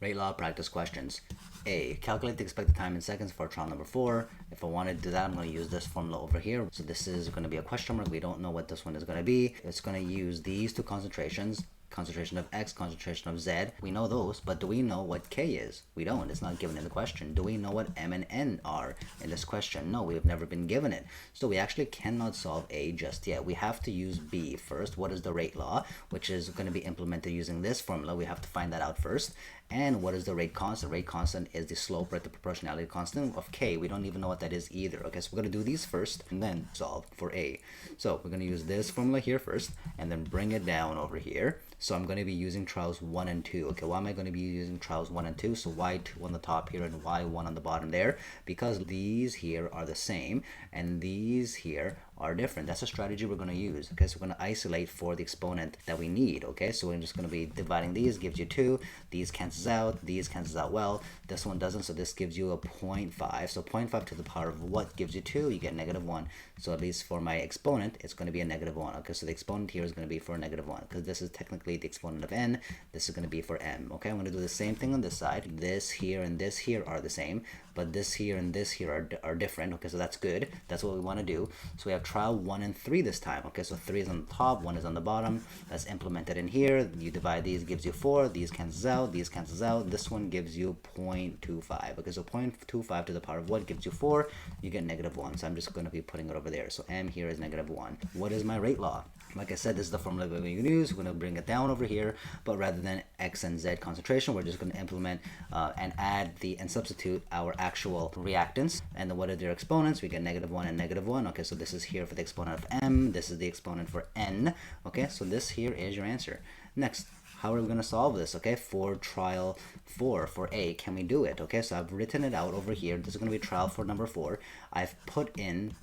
Rate law practice questions. A. Calculate the expected time in seconds for trial number 4. If I wanted to do that, I'm going to use this formula over here. So this is going to be a question mark. We don't know what this one is going to be. It's going to use these two concentrations. Concentration of X, concentration of Z. We know those, but do we know what K is? We don't. It's not given in the question. Do we know what M and N are in this question? No, we have never been given it. So we actually cannot solve A just yet. We have to use B first. What is the rate law, which is going to be implemented using this formula? We have to find that out first. And what is the rate constant? Rate constant is the slope, right, the proportionality constant of K. We don't even know what that is either. Okay, so we're going to do these first and then solve for A. So we're going to use this formula here first and then bring it down over here. So I'm going to be using trials 1 and 2. Okay, why am I going to be using trials 1 and 2? So y2 on the top here and y1 on the bottom there, because these here are the same and these here are different. That's a strategy we're going to use. Okay, so we're going to isolate for the exponent that we need. Okay, so we're just going to be dividing these, gives you 2. These cancels out. These cancels out well. This one doesn't, so this gives you a 0.5. So 0.5 to the power of what gives you 2? You get -1. So at least for my exponent, it's going to be a -1. Okay, so the exponent here is going to be for a -1 because this is technically the exponent of n. This is going to be for m. Okay, I'm going to do the same thing on this side. This here and this here are the same, but this here and this here are different. Okay, so that's good. That's what we want to do. So we have trial 1 and 3 this time. Okay, so 3 is on the top, 1 is on the bottom. That's implemented in here. You divide these, gives you 4. These cancels out. These cancels out. This one gives you 0.25. Okay, so 0.25 to the power of what gives you 4? You get -1. So I'm just going to be putting it over there. So m here is -1. What is my rate law? Like I said, this is the formula we're going to use. We're going to bring it down over here, but rather than X and Z concentration, we're just going to implement and add and substitute our actual reactants. And then what are their exponents? We get -1 and -1. Okay, so this is here for the exponent of M. This is the exponent for N. Okay, so this here is your answer. Next, how are we going to solve this? Okay, for trial 4 for A, can we do it? Okay, so I've written it out over here. This is going to be trial for number 4. I've put in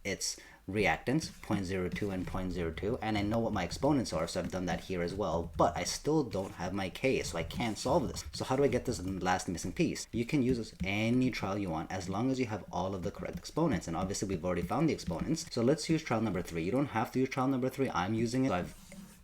its reactants 0.02 and 0.02, and I know what my exponents are, so I've done that here as well, but I still don't have my K, so I can't solve this. So how do I get this last missing piece? You can use any trial you want as long as you have all of the correct exponents, and obviously we've already found the exponents. So let's use trial number 3. You don't have to use trial number 3. I'm using it. So I've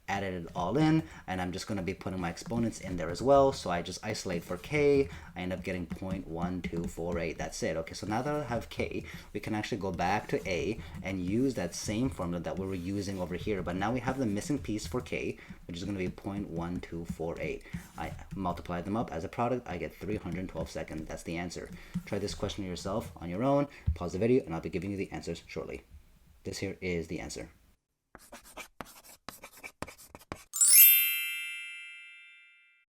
added it all in, and I'm just going to be putting my exponents in there as well. So I just isolate for K. I end up getting 0.1248. That's it. Okay, so now that I have K, we can actually go back to A and use that same formula that we were using over here, but now we have the missing piece for K, which is going to be 0.1248. I multiply them up as a product. I get 312 seconds. That's the answer. Try this question yourself on your own. Pause the video and I'll be giving you the answers shortly. This here is the answer.